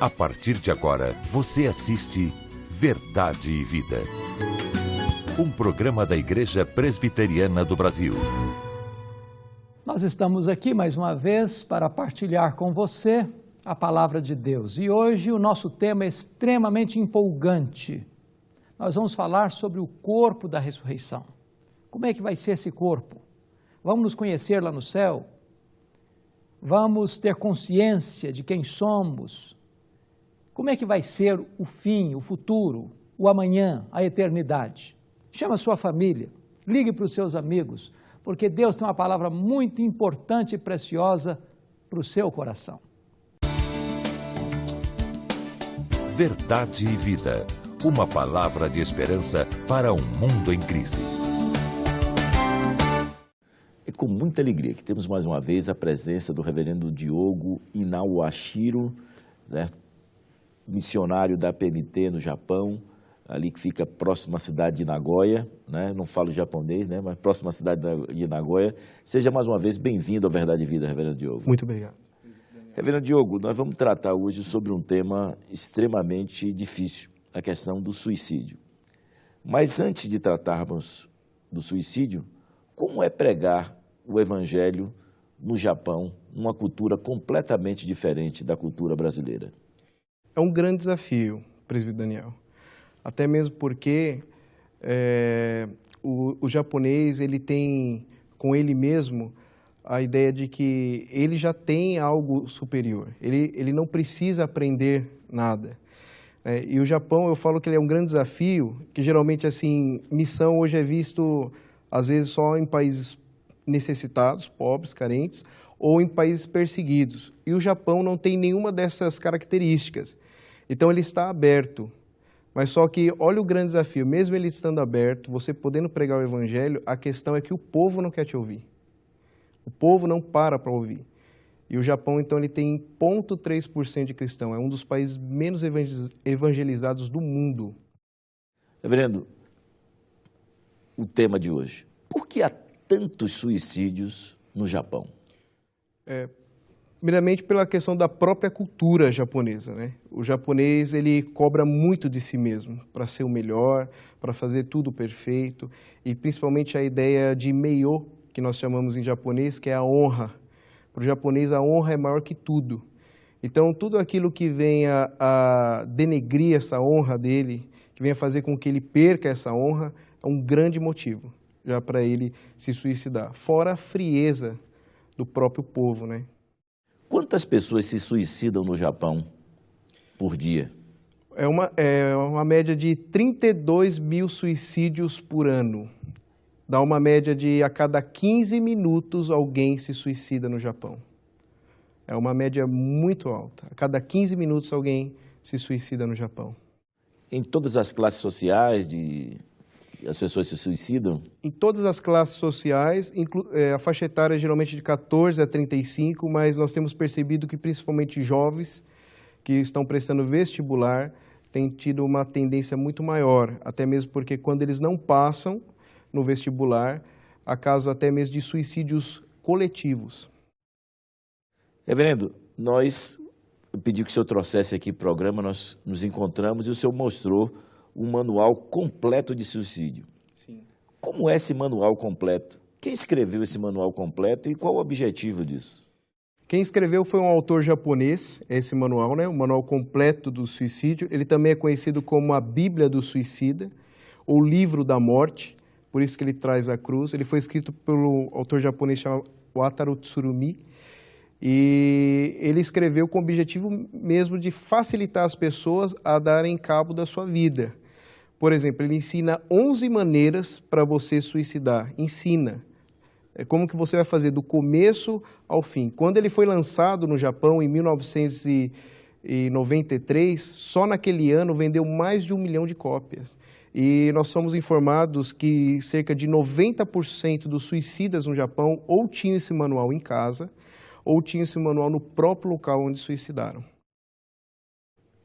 A partir de agora, você assiste Verdade e Vida. Um programa da Igreja Presbiteriana do Brasil. Nós estamos aqui mais uma vez para partilhar com você a palavra de Deus. E hoje o nosso tema é extremamente empolgante. Nós vamos falar sobre o corpo da ressurreição. Como é que vai ser esse corpo? Vamos nos conhecer lá no céu? Vamos ter consciência de quem somos? Como é que vai ser o fim, o futuro, o amanhã, a eternidade? Chama a sua família, ligue para os seus amigos, porque Deus tem uma palavra muito importante e preciosa para o seu coração. Verdade e Vida. Uma palavra de esperança para um mundo em crise. É com muita alegria que temos mais uma vez a presença do reverendo Diogo Inawashiro, né, missionário da PMT no Japão, ali que fica próximo à cidade de Nagoya, né? Não falo japonês, né? Mas próximo à cidade de Nagoya. Seja mais uma vez bem-vindo à Verdade e Vida, reverendo Diogo. Muito obrigado. Reverendo Diogo, nós vamos tratar hoje sobre um tema extremamente difícil, a questão do suicídio. Mas antes de tratarmos do suicídio, como é pregar o Evangelho no Japão, numa cultura completamente diferente da cultura brasileira? É um grande desafio, presbítero Daniel. Até mesmo porque o japonês ele tem com ele mesmo a ideia de que ele já tem algo superior. Ele não precisa aprender nada. E o Japão, eu falo que ele é um grande desafio, que geralmente assim, missão hoje é visto às vezes só em países necessitados, pobres, carentes, ou em países perseguidos. E o Japão não tem nenhuma dessas características. Então ele está aberto. Mas só que, olha o grande desafio, mesmo ele estando aberto, você podendo pregar o Evangelho, a questão é que o povo não quer te ouvir. O povo não para ouvir. E o Japão, então, ele tem 0,3% de cristão. É um dos países menos evangelizados do mundo. Reverendo, o tema de hoje. Por que há tantos suicídios no Japão? Primeiramente, pela questão da própria cultura japonesa, né? O japonês, ele cobra muito de si mesmo, para ser o melhor, para fazer tudo perfeito, e principalmente a ideia de meio, que nós chamamos em japonês, que é a honra. Para o japonês, a honra é maior que tudo. Então, tudo aquilo que venha a denegrir essa honra dele, que venha fazer com que ele perca essa honra, é um grande motivo já para ele se suicidar. Fora a frieza do próprio povo, né? Quantas pessoas se suicidam no Japão por dia? É uma média de 32 mil suicídios por ano. Dá uma média de a cada 15 minutos alguém se suicida no Japão. É uma média muito alta. A cada 15 minutos alguém se suicida no Japão. Em todas as classes sociais, as pessoas se suicidam? Em todas as classes sociais, a faixa etária é geralmente de 14 a 35, mas nós temos percebido que principalmente jovens que estão prestando vestibular têm tido uma tendência muito maior, até mesmo porque quando eles não passam no vestibular, há casos até mesmo de suicídios coletivos. Reverendo, eu pedi que o senhor trouxesse aqui o programa, nós nos encontramos e o senhor mostrou um manual completo de suicídio. Sim. Como é esse manual completo? Quem escreveu esse manual completo e qual o objetivo disso? Quem escreveu foi um autor japonês, esse manual, né? O manual completo do suicídio. Ele também é conhecido como a Bíblia do Suicida, ou Livro da Morte, por isso que ele traz a cruz. Ele foi escrito pelo autor japonês chamado Wataru Tsurumi, e ele escreveu com o objetivo mesmo de facilitar as pessoas a darem cabo da sua vida. Por exemplo, ele ensina 11 maneiras para você suicidar. Ensina. É como que você vai fazer do começo ao fim. Quando ele foi lançado no Japão, em 1993, só naquele ano vendeu mais de 1 milhão de cópias. E nós somos informados que cerca de 90% dos suicidas no Japão ou tinham esse manual em casa, ou tinham esse manual no próprio local onde suicidaram.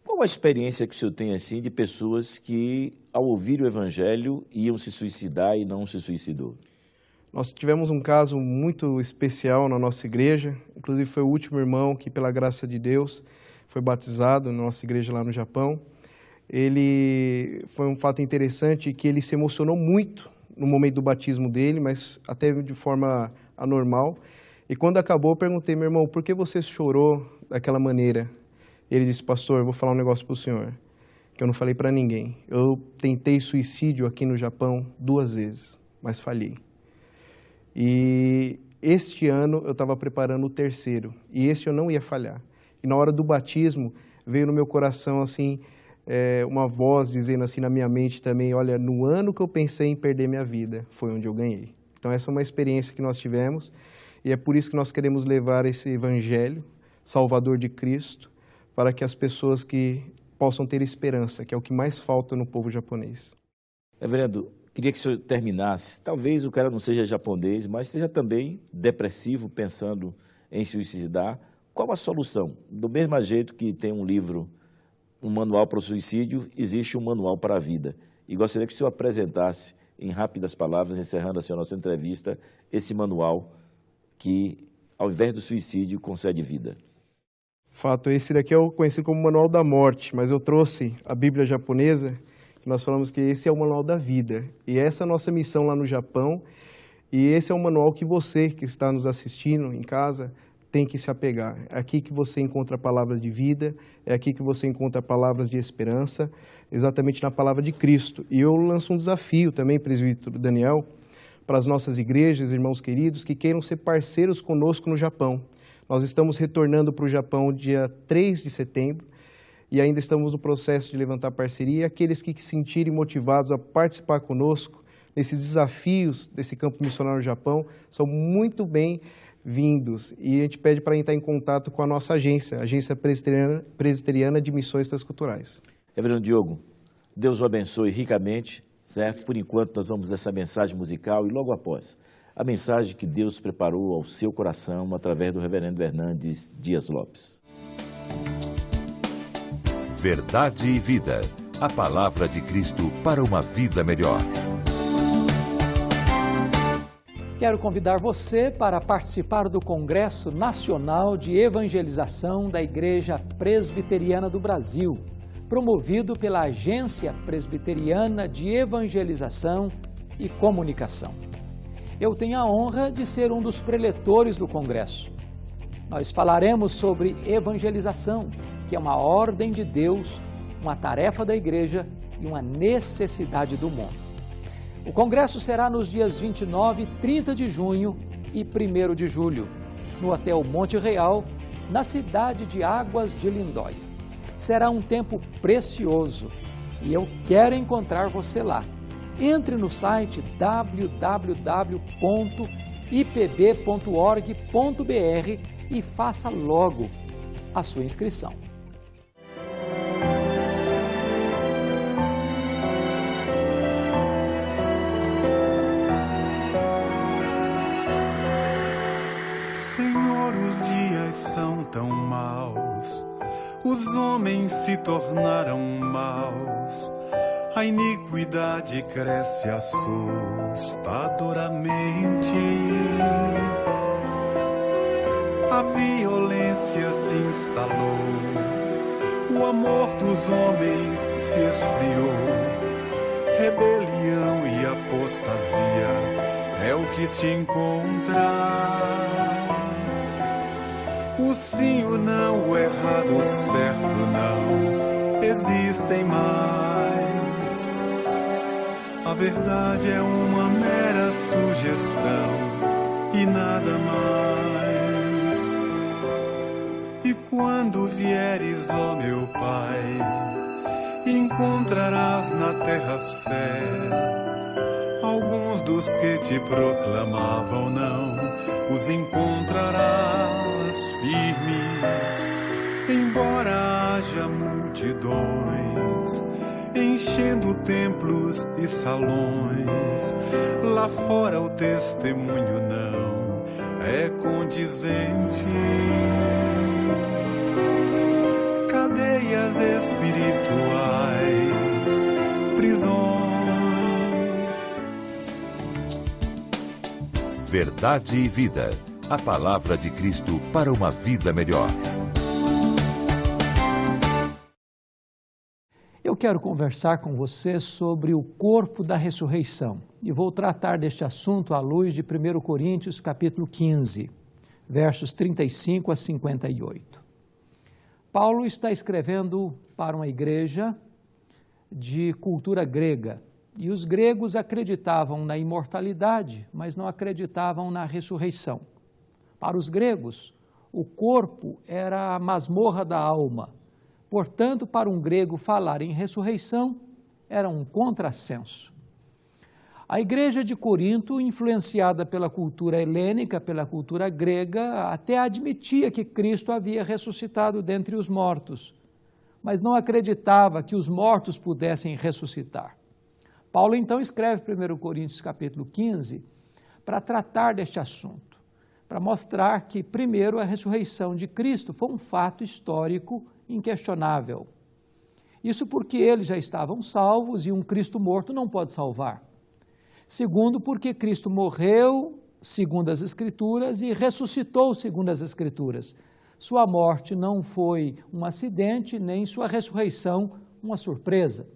Qual a experiência que o senhor tem assim de pessoas que, ao ouvir o Evangelho, iam se suicidar e não se suicidou? Nós tivemos um caso muito especial na nossa igreja, inclusive foi o último irmão que, pela graça de Deus, foi batizado na nossa igreja lá no Japão. Ele foi um fato interessante que ele se emocionou muito no momento do batismo dele, mas até de forma anormal. E quando acabou, eu perguntei, meu irmão, por que você chorou daquela maneira? Ele disse, pastor, eu vou falar um negócio para o senhor, que eu não falei para ninguém. Eu tentei suicídio aqui no Japão 2 vezes, mas falhei. E este ano eu estava preparando o 3º, e este eu não ia falhar. E na hora do batismo, veio no meu coração, assim, uma voz dizendo assim na minha mente também, olha, no ano que eu pensei em perder minha vida, foi onde eu ganhei. Então essa é uma experiência que nós tivemos, e é por isso que nós queremos levar esse evangelho, Salvador de Cristo, para que as pessoas que possam ter esperança, que é o que mais falta no povo japonês. Reverendo, queria que o senhor terminasse. Talvez o cara não seja japonês, mas seja também depressivo, pensando em se suicidar. Qual a solução? Do mesmo jeito que tem um livro, um manual para o suicídio, existe um manual para a vida. E gostaria que o senhor apresentasse, em rápidas palavras, encerrando assim a nossa entrevista, esse manual que, ao invés do suicídio, concede vida. Fato, esse daqui é o conhecido como Manual da Morte, mas eu trouxe a Bíblia japonesa, que nós falamos que esse é o Manual da Vida. E essa é a nossa missão lá no Japão, e esse é o manual que você, que está nos assistindo em casa, tem que se apegar. É aqui que você encontra palavras de vida, é aqui que você encontra palavras de esperança, exatamente na palavra de Cristo. E eu lanço um desafio também, presbítero Daniel, para as nossas igrejas, irmãos queridos, que queiram ser parceiros conosco no Japão. Nós estamos retornando para o Japão dia 3 de setembro e ainda estamos no processo de levantar parceria. E aqueles que se sentirem motivados a participar conosco nesses desafios desse campo missionário no Japão são muito bem-vindos. E a gente pede para entrar em contato com a nossa agência, a Agência Presbiteriana de Missões Transculturais. Reverendo Diogo, Deus o abençoe ricamente, certo? Por enquanto nós vamos essa mensagem musical e logo após a mensagem que Deus preparou ao seu coração através do reverendo Hernandes Dias Lopes. Verdade e Vida. A palavra de Cristo para uma vida melhor. Quero convidar você para participar do Congresso Nacional de Evangelização da Igreja Presbiteriana do Brasil, promovido pela Agência Presbiteriana de Evangelização e Comunicação. Eu tenho a honra de ser um dos preletores do Congresso. Nós falaremos sobre evangelização, que é uma ordem de Deus, uma tarefa da Igreja e uma necessidade do mundo. O Congresso será nos dias 29 e 30 de junho e 1º de julho, no Hotel Monte Real, na cidade de Águas de Lindóia. Será um tempo precioso e eu quero encontrar você lá. Entre no site www.ipb.org.br e faça logo a sua inscrição. Senhor, os dias são tão maus, os homens se tornaram maus. A iniquidade cresce assustadoramente. A violência se instalou. O amor dos homens se esfriou. Rebelião e apostasia é o que se encontra. O sim, o não, o errado, o certo, não existem mais. A verdade é uma mera sugestão e nada mais. E quando vieres, ó meu Pai, encontrarás na terra fé. Alguns dos que te proclamavam não, os encontrarás firmes. Embora haja multidões enchendo templos e salões, lá fora o testemunho não é condizente. Cadeias espirituais, prisões. Verdade e Vida. A palavra de Cristo para uma vida melhor. Eu quero conversar com você sobre o corpo da ressurreição e vou tratar deste assunto à luz de 1 Coríntios capítulo 15, versos 35 a 58. Paulo está escrevendo para uma igreja de cultura grega e os gregos acreditavam na imortalidade, mas não acreditavam na ressurreição. Para os gregos, o corpo era a masmorra da alma. Portanto, para um grego falar em ressurreição era um contrassenso. A igreja de Corinto, influenciada pela cultura helênica, pela cultura grega, até admitia que Cristo havia ressuscitado dentre os mortos, mas não acreditava que os mortos pudessem ressuscitar. Paulo então escreve 1 Coríntios capítulo 15 para tratar deste assunto, para mostrar que, primeiro, a ressurreição de Cristo foi um fato histórico inquestionável. Isso porque eles já estavam salvos e um Cristo morto não pode salvar. Segundo, porque Cristo morreu, segundo as Escrituras, e ressuscitou, segundo as Escrituras. Sua morte não foi um acidente, nem sua ressurreição uma surpresa.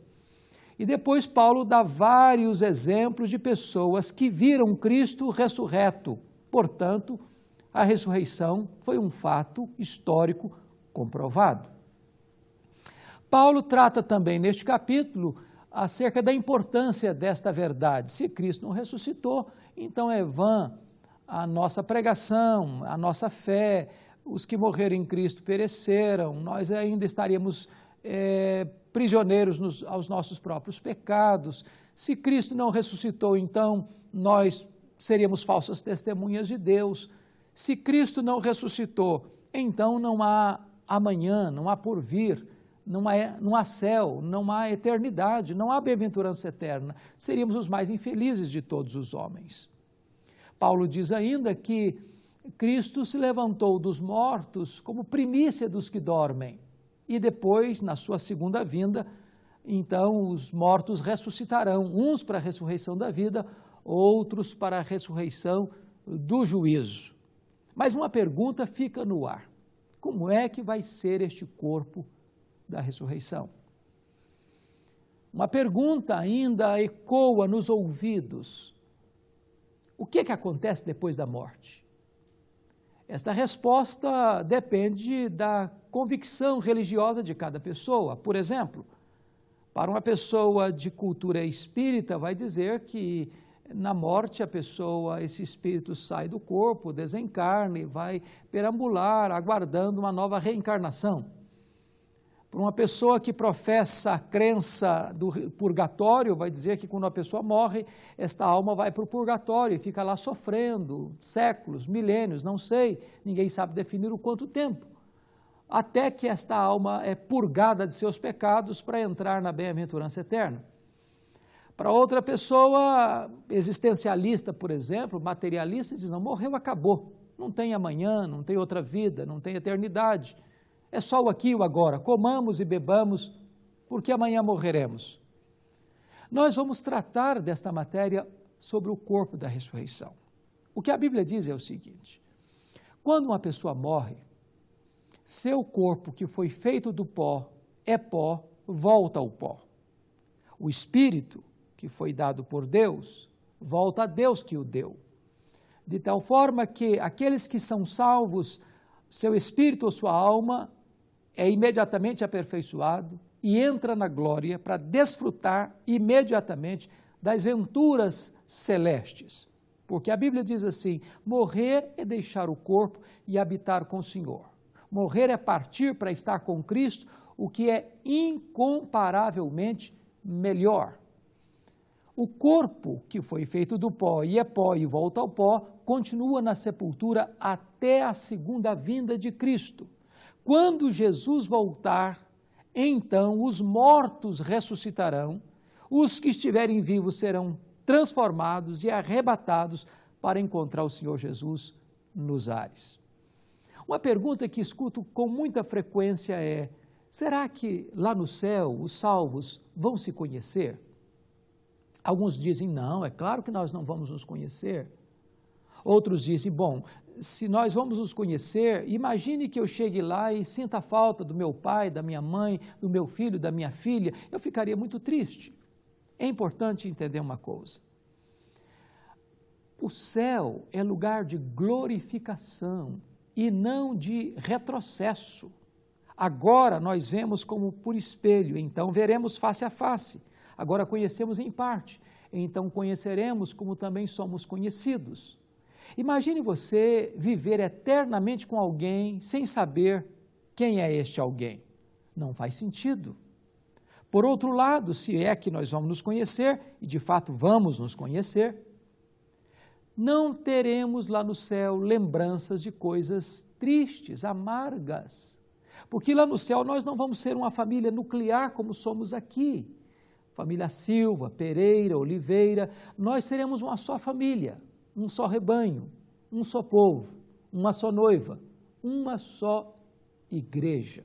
E depois Paulo dá vários exemplos de pessoas que viram Cristo ressurreto. Portanto, a ressurreição foi um fato histórico comprovado. Paulo trata também neste capítulo acerca da importância desta verdade. Se Cristo não ressuscitou, então é vã a nossa pregação, a nossa fé, os que morreram em Cristo pereceram, nós ainda estaríamos prisioneiros aos nossos próprios pecados. Se Cristo não ressuscitou, então nós seríamos falsas testemunhas de Deus. Se Cristo não ressuscitou, então não há amanhã, não há porvir, não há céu, não há eternidade, não há bem-aventurança eterna. Seríamos os mais infelizes de todos os homens. Paulo diz ainda que Cristo se levantou dos mortos como primícia dos que dormem. E depois, na sua segunda vinda, então os mortos ressuscitarão, uns para a ressurreição da vida, outros para a ressurreição do juízo. Mas uma pergunta fica no ar: como é que vai ser este corpo da ressurreição? Uma pergunta ainda ecoa nos ouvidos: o que acontece depois da morte? Esta resposta depende da convicção religiosa de cada pessoa. Por exemplo, para uma pessoa de cultura espírita, vai dizer que na morte esse espírito sai do corpo, desencarna e vai perambular, aguardando uma nova reencarnação. Para uma pessoa que professa a crença do purgatório, vai dizer que quando a pessoa morre, esta alma vai para o purgatório e fica lá sofrendo séculos, milênios, não sei, ninguém sabe definir o quanto tempo, até que esta alma é purgada de seus pecados para entrar na bem-aventurança eterna. Para outra pessoa existencialista, por exemplo, materialista, diz: não, morreu, acabou, não tem amanhã, não tem outra vida, não tem eternidade. É só o aqui e o agora, comamos e bebamos, porque amanhã morreremos. Nós vamos tratar desta matéria sobre o corpo da ressurreição. O que a Bíblia diz é o seguinte: quando uma pessoa morre, seu corpo, que foi feito do pó, volta ao pó. O espírito, que foi dado por Deus, volta a Deus que o deu. De tal forma que aqueles que são salvos, seu espírito ou sua alma é imediatamente aperfeiçoado e entra na glória para desfrutar imediatamente das venturas celestes. Porque a Bíblia diz assim: morrer é deixar o corpo e habitar com o Senhor. Morrer é partir para estar com Cristo, o que é incomparavelmente melhor. O corpo que foi feito do pó e é pó e volta ao pó, continua na sepultura até a segunda vinda de Cristo. Quando Jesus voltar, então os mortos ressuscitarão, os que estiverem vivos serão transformados e arrebatados para encontrar o Senhor Jesus nos ares. Uma pergunta que escuto com muita frequência é: será que lá no céu os salvos vão se conhecer? Alguns dizem: não, é claro que nós não vamos nos conhecer. Outros dizem, bom, se nós vamos nos conhecer, imagine que eu chegue lá e sinta a falta do meu pai, da minha mãe, do meu filho, da minha filha, eu ficaria muito triste. É importante entender uma coisa. O céu é lugar de glorificação e não de retrocesso. Agora nós vemos como por espelho, então veremos face a face. Agora conhecemos em parte, então conheceremos como também somos conhecidos. Imagine você viver eternamente com alguém sem saber quem é este alguém. Não faz sentido. Por outro lado, se é que nós vamos nos conhecer, e de fato vamos nos conhecer, não teremos lá no céu lembranças de coisas tristes, amargas. Porque lá no céu nós não vamos ser uma família nuclear como somos aqui. Família Silva, Pereira, Oliveira, nós seremos uma só família, um só rebanho, um só povo, uma só noiva, uma só igreja.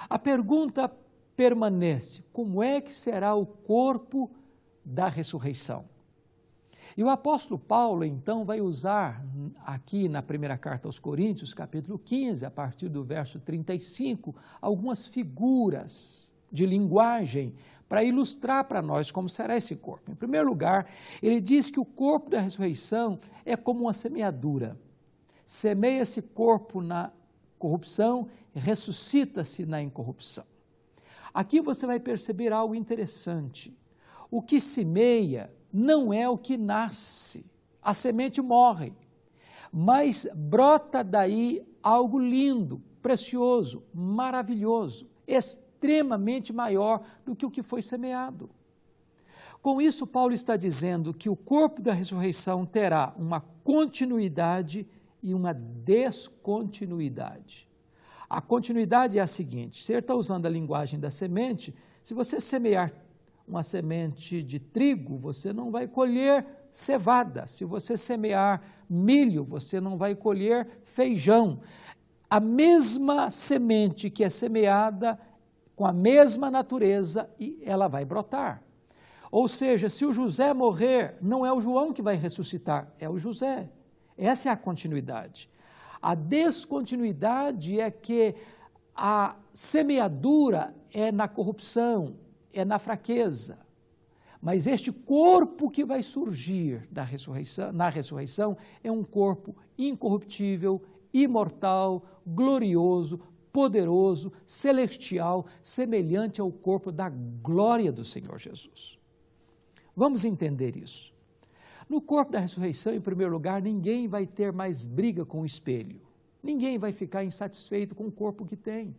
A pergunta permanece, como é que será o corpo da ressurreição? E o apóstolo Paulo, então, vai usar aqui na primeira carta aos Coríntios, capítulo 15, a partir do verso 35, algumas figuras de linguagem para ilustrar para nós como será esse corpo. Em primeiro lugar, ele diz que o corpo da ressurreição é como uma semeadura. Semeia-se corpo na corrupção, ressuscita-se na incorrupção. Aqui você vai perceber algo interessante. O que semeia não é o que nasce. A semente morre, mas brota daí algo lindo, precioso, maravilhoso, extremamente maior do que o que foi semeado. Com isso, Paulo está dizendo que o corpo da ressurreição terá uma continuidade e uma descontinuidade. A continuidade é a seguinte, se ele está usando a linguagem da semente, se você semear uma semente de trigo, você não vai colher cevada. Se você semear milho, você não vai colher feijão. A mesma semente que é semeada com a mesma natureza, e ela vai brotar. Ou seja, se o José morrer, não é o João que vai ressuscitar, é o José. Essa é a continuidade. A descontinuidade é que a semeadura é na corrupção, é na fraqueza. Mas este corpo que vai surgir na ressurreição é um corpo incorruptível, imortal, glorioso, poderoso, celestial, semelhante ao corpo da glória do Senhor Jesus. Vamos entender isso. No corpo da ressurreição, em primeiro lugar, ninguém vai ter mais briga com o espelho. Ninguém vai ficar insatisfeito com o corpo que tem.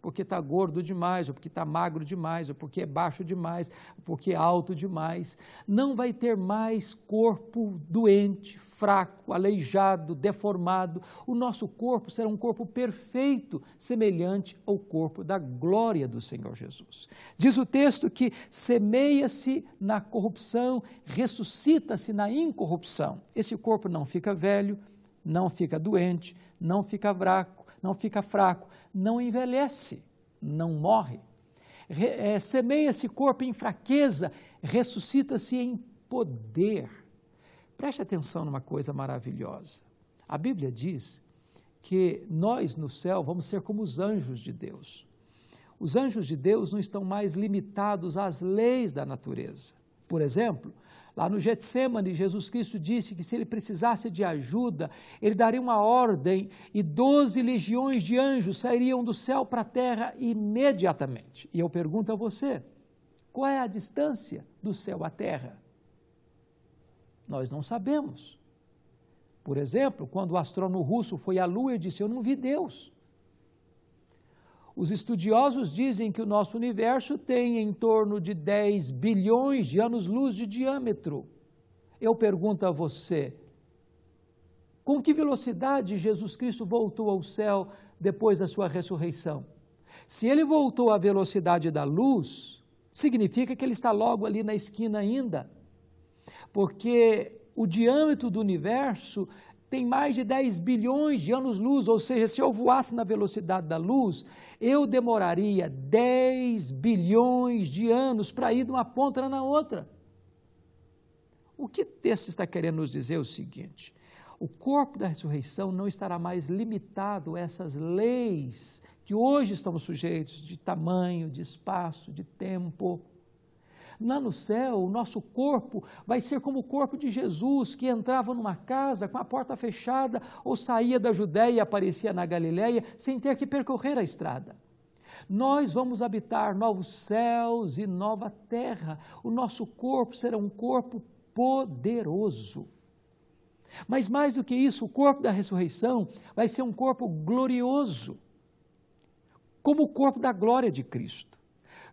Porque está gordo demais, ou porque está magro demais, ou porque é baixo demais, ou porque é alto demais. Não vai ter mais corpo doente, fraco, aleijado, deformado. O nosso corpo será um corpo perfeito, semelhante ao corpo da glória do Senhor Jesus. Diz o texto que semeia-se na corrupção, ressuscita-se na incorrupção. Esse corpo não fica velho, não fica doente, não fica fraco, não envelhece, não morre. Semeia-se corpo em fraqueza, ressuscita-se em poder. Preste atenção numa coisa maravilhosa. A Bíblia diz que nós no céu vamos ser como os anjos de Deus. Os anjos de Deus não estão mais limitados às leis da natureza. Por exemplo, lá no Getsêmani, Jesus Cristo disse que se ele precisasse de ajuda, ele daria uma ordem e 12 legiões de anjos sairiam do céu para a terra imediatamente. E eu pergunto a você, qual é a distância do céu à terra? Nós não sabemos. Por exemplo, quando o astrônomo russo foi à Lua, ele disse, eu não vi Deus. Os estudiosos dizem que o nosso universo tem em torno de 10 bilhões de anos-luz de diâmetro. Eu pergunto a você, com que velocidade Jesus Cristo voltou ao céu depois da sua ressurreição? Se ele voltou à velocidade da luz, significa que ele está logo ali na esquina ainda, porque o diâmetro do universo tem mais de 10 bilhões de anos-luz, ou seja, se eu voasse na velocidade da luz, eu demoraria 10 bilhões de anos para ir de uma ponta na outra. O que o texto está querendo nos dizer é o seguinte: o corpo da ressurreição não estará mais limitado a essas leis que hoje estamos sujeitos, de tamanho, de espaço, de tempo. Lá no céu, o nosso corpo vai ser como o corpo de Jesus, que entrava numa casa com a porta fechada ou saía da Judéia e aparecia na Galiléia sem ter que percorrer a estrada. Nós vamos habitar novos céus e nova terra. O nosso corpo será um corpo poderoso. Mas mais do que isso, o corpo da ressurreição vai ser um corpo glorioso, como o corpo da glória de Cristo.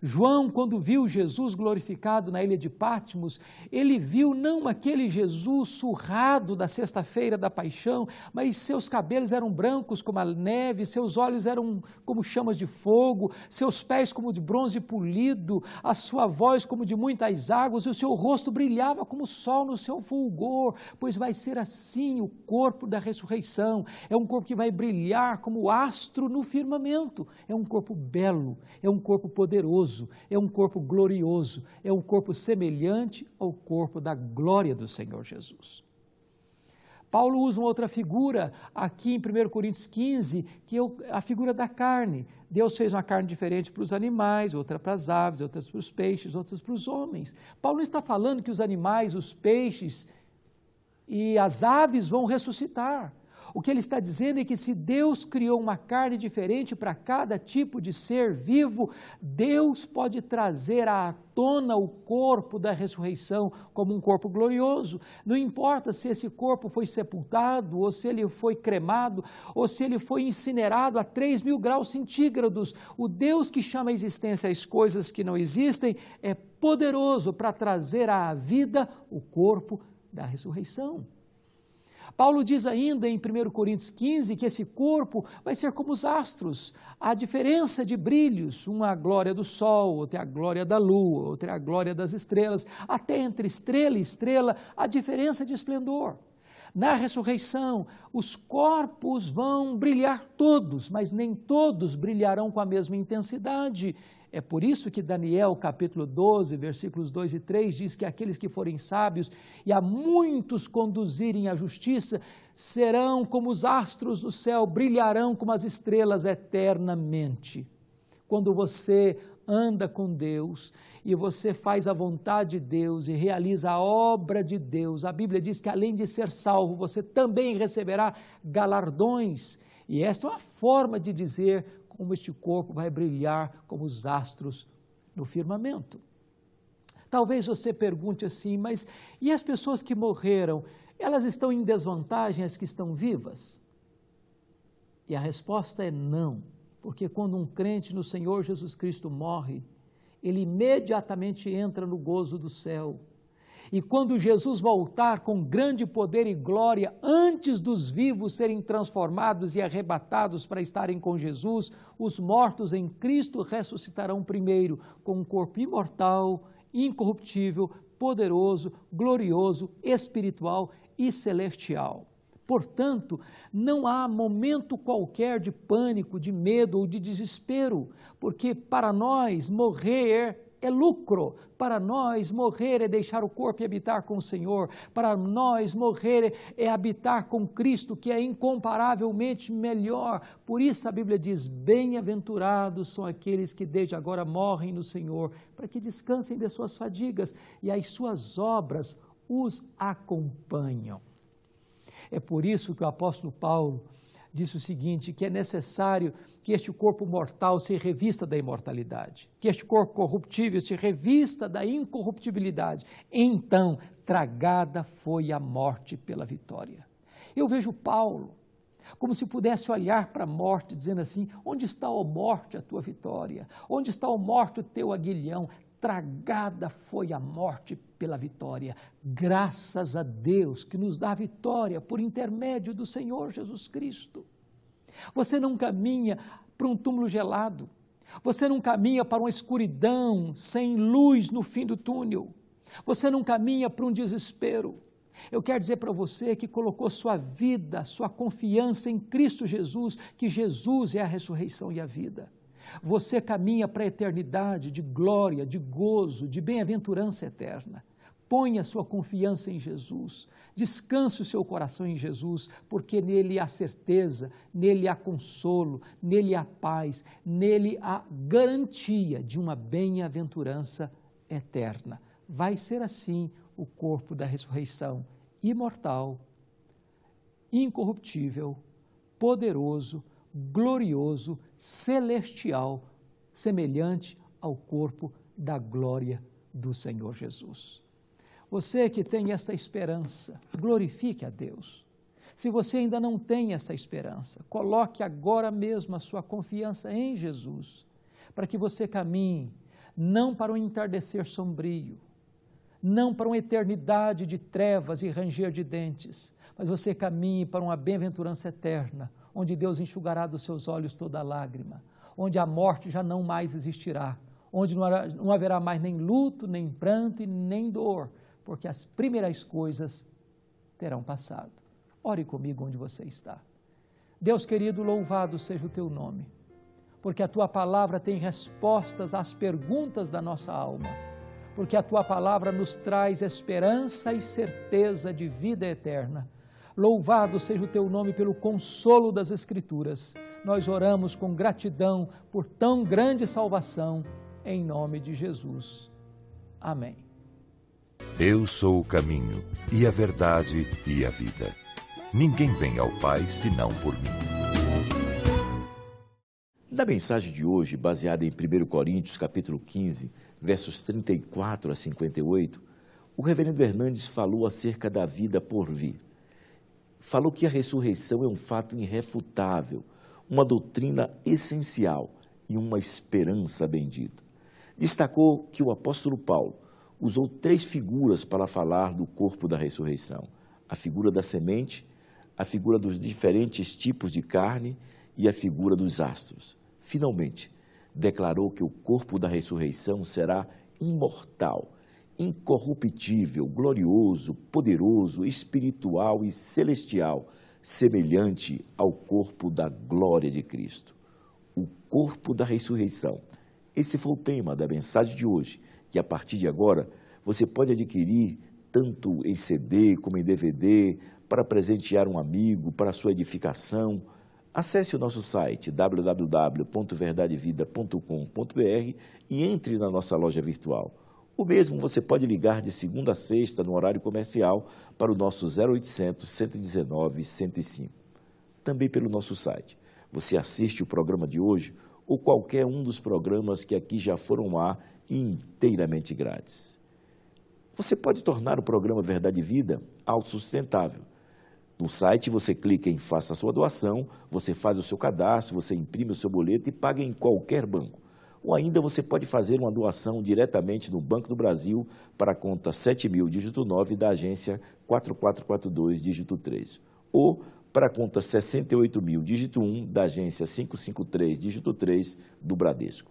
João, quando viu Jesus glorificado na ilha de Patmos, ele viu não aquele Jesus surrado da sexta-feira da paixão, mas seus cabelos eram brancos como a neve, seus olhos eram como chamas de fogo, seus pés como de bronze polido, a sua voz como de muitas águas, e o seu rosto brilhava como o sol no seu fulgor, pois vai ser assim o corpo da ressurreição. É um corpo que vai brilhar como astro no firmamento, é um corpo belo, é um corpo poderoso, é um corpo glorioso, é um corpo semelhante ao corpo da glória do Senhor Jesus. Paulo usa uma outra figura aqui em 1 Coríntios 15, que é a figura da carne. Deus fez uma carne diferente para os animais, outra para as aves, outras para os peixes, outras para os homens. Paulo não está falando que os animais, os peixes e as aves vão ressuscitar. O que ele está dizendo é que se Deus criou uma carne diferente para cada tipo de ser vivo, Deus pode trazer à tona o corpo da ressurreição como um corpo glorioso. Não importa se esse corpo foi sepultado, ou se ele foi cremado, ou se ele foi incinerado a 3.000 graus centígrados. O Deus que chama à existência as coisas que não existem é poderoso para trazer à vida o corpo da ressurreição. Paulo diz ainda em 1 Coríntios 15 que esse corpo vai ser como os astros, a diferença de brilhos, uma a glória do sol, outra a glória da lua, outra a glória das estrelas, até entre estrela e estrela, a diferença de esplendor. Na ressurreição, os corpos vão brilhar todos, mas nem todos brilharão com a mesma intensidade. É por isso que Daniel, capítulo 12, versículos 2 e 3, diz que aqueles que forem sábios e a muitos conduzirem à justiça, serão como os astros do céu, brilharão como as estrelas eternamente. Quando você anda com Deus e você faz a vontade de Deus e realiza a obra de Deus, a Bíblia diz que além de ser salvo, você também receberá galardões. E esta é uma forma de dizer como este corpo vai brilhar como os astros no firmamento. Talvez você pergunte assim, mas e as pessoas que morreram, elas estão em desvantagem as que estão vivas? E a resposta é não, porque quando um crente no Senhor Jesus Cristo morre, ele imediatamente entra no gozo do céu. E quando Jesus voltar com grande poder e glória, antes dos vivos serem transformados e arrebatados para estarem com Jesus, os mortos em Cristo ressuscitarão primeiro com um corpo imortal, incorruptível, poderoso, glorioso, espiritual e celestial. Portanto, não há momento qualquer de pânico, de medo ou de desespero, porque para nós morrer é lucro, para nós morrer é deixar o corpo e habitar com o Senhor, para nós morrer é habitar com Cristo, que é incomparavelmente melhor. Por isso a Bíblia diz, bem-aventurados são aqueles que desde agora morrem no Senhor, para que descansem de suas fadigas e as suas obras os acompanham. É por isso que o apóstolo Paulo disse o seguinte, que é necessário que este corpo mortal se revista da imortalidade, que este corpo corruptível se revista da incorruptibilidade. Então, tragada foi a morte pela vitória. Eu vejo Paulo como se pudesse olhar para a morte, dizendo assim, onde está, ó morte, a tua vitória? Onde está, ó morte, o teu aguilhão? Tragada foi a morte pela vitória. Graças a Deus que nos dá a vitória por intermédio do Senhor Jesus Cristo. Você não caminha para um túmulo gelado. Você não caminha para uma escuridão sem luz no fim do túnel. Você não caminha para um desespero. Eu quero dizer para você que colocou sua vida, sua confiança em Cristo Jesus, que Jesus é a ressurreição e a vida. Você caminha para a eternidade de glória, de gozo, de bem-aventurança eterna. Ponha sua confiança em Jesus, descanse o seu coração em Jesus, porque nele há certeza, nele há consolo, nele há paz, nele há garantia de uma bem-aventurança eterna. Vai ser assim o corpo da ressurreição, imortal, incorruptível, poderoso, glorioso, celestial, semelhante ao corpo da glória do Senhor Jesus. Você que tem esta esperança, glorifique a Deus. Se você ainda não tem essa esperança, coloque agora mesmo a sua confiança em Jesus, para que você caminhe, não para um entardecer sombrio, não para uma eternidade de trevas e ranger de dentes, mas você caminhe para uma bem-aventurança eterna, onde Deus enxugará dos seus olhos toda lágrima, onde a morte já não mais existirá, onde não haverá mais nem luto, nem pranto e nem dor, porque as primeiras coisas terão passado. Ore comigo onde você está. Deus querido, louvado seja o teu nome, porque a tua palavra tem respostas às perguntas da nossa alma, porque a tua palavra nos traz esperança e certeza de vida eterna. Louvado seja o teu nome pelo consolo das Escrituras. Nós oramos com gratidão por tão grande salvação, em nome de Jesus. Amém. Eu sou o caminho, e a verdade, e a vida. Ninguém vem ao Pai, senão por mim. Na mensagem de hoje, baseada em 1 Coríntios, capítulo 15, versos 34 a 58, o reverendo Hernandes falou acerca da vida por vir. Falou que a ressurreição é um fato irrefutável, uma doutrina essencial e uma esperança bendita. Destacou que o apóstolo Paulo usou 3 figuras para falar do corpo da ressurreição: a figura da semente, a figura dos diferentes tipos de carne e a figura dos astros. Finalmente, declarou que o corpo da ressurreição será imortal, incorruptível, glorioso, poderoso, espiritual e celestial, semelhante ao corpo da glória de Cristo. O corpo da ressurreição. Esse foi o tema da mensagem de hoje, que a partir de agora você pode adquirir tanto em CD como em DVD, para presentear um amigo, para sua edificação. Acesse o nosso site www.verdadevida.com.br e entre na nossa loja virtual. O mesmo você pode ligar de segunda a sexta no horário comercial para o nosso 0800 119 105. Também pelo nosso site. Você assiste o programa de hoje ou qualquer um dos programas que aqui já foram lá inteiramente grátis. Você pode tornar o programa Verdade e Vida autossustentável. No site você clica em Faça a sua doação, você faz o seu cadastro, você imprime o seu boleto e paga em qualquer banco. Ou ainda você pode fazer uma doação diretamente no Banco do Brasil para a conta 7.000, dígito 9, da agência 4442, dígito 3. Ou para a conta 68.000, dígito 1, da agência 553, dígito 3, do Bradesco.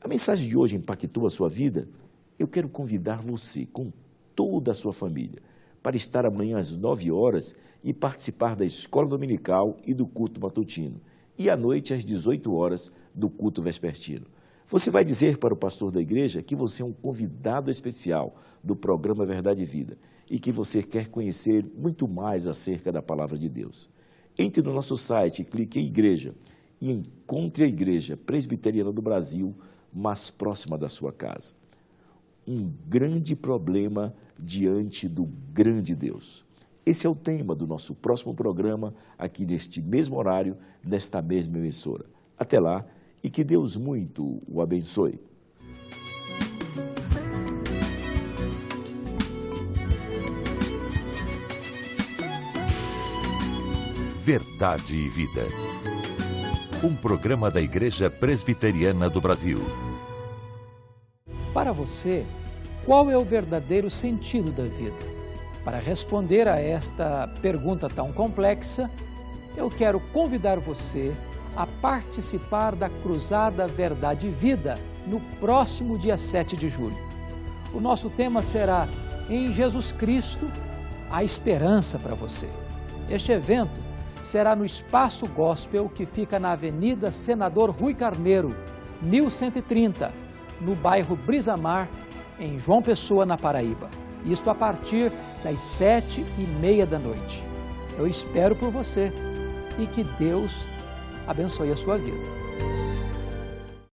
A mensagem de hoje impactou a sua vida? Eu quero convidar você, com toda a sua família, para estar amanhã às 9 horas e participar da escola dominical e do culto matutino. E à noite, às 18 horas, do culto vespertino. Você vai dizer para o pastor da igreja que você é um convidado especial do programa Verdade e Vida e que você quer conhecer muito mais acerca da palavra de Deus. Entre no nosso site, clique em Igreja e encontre a Igreja Presbiteriana do Brasil mais próxima da sua casa. Um grande problema diante do grande Deus. Esse é o tema do nosso próximo programa, aqui neste mesmo horário, nesta mesma emissora. Até lá, e que Deus muito o abençoe. Verdade e Vida. Um programa da Igreja Presbiteriana do Brasil. Para você, qual é o verdadeiro sentido da vida? Para responder a esta pergunta tão complexa, eu quero convidar você a participar da Cruzada Verdade e Vida no próximo dia 7 de julho. O nosso tema será Em Jesus Cristo, a esperança para você. Este evento será no Espaço Gospel, que fica na Avenida Senador Rui Carneiro, 1130, no bairro Brisa Mar, em João Pessoa, na Paraíba. Isto a partir das 7h30 da noite. Eu espero por você e que Deus abençoe a sua vida.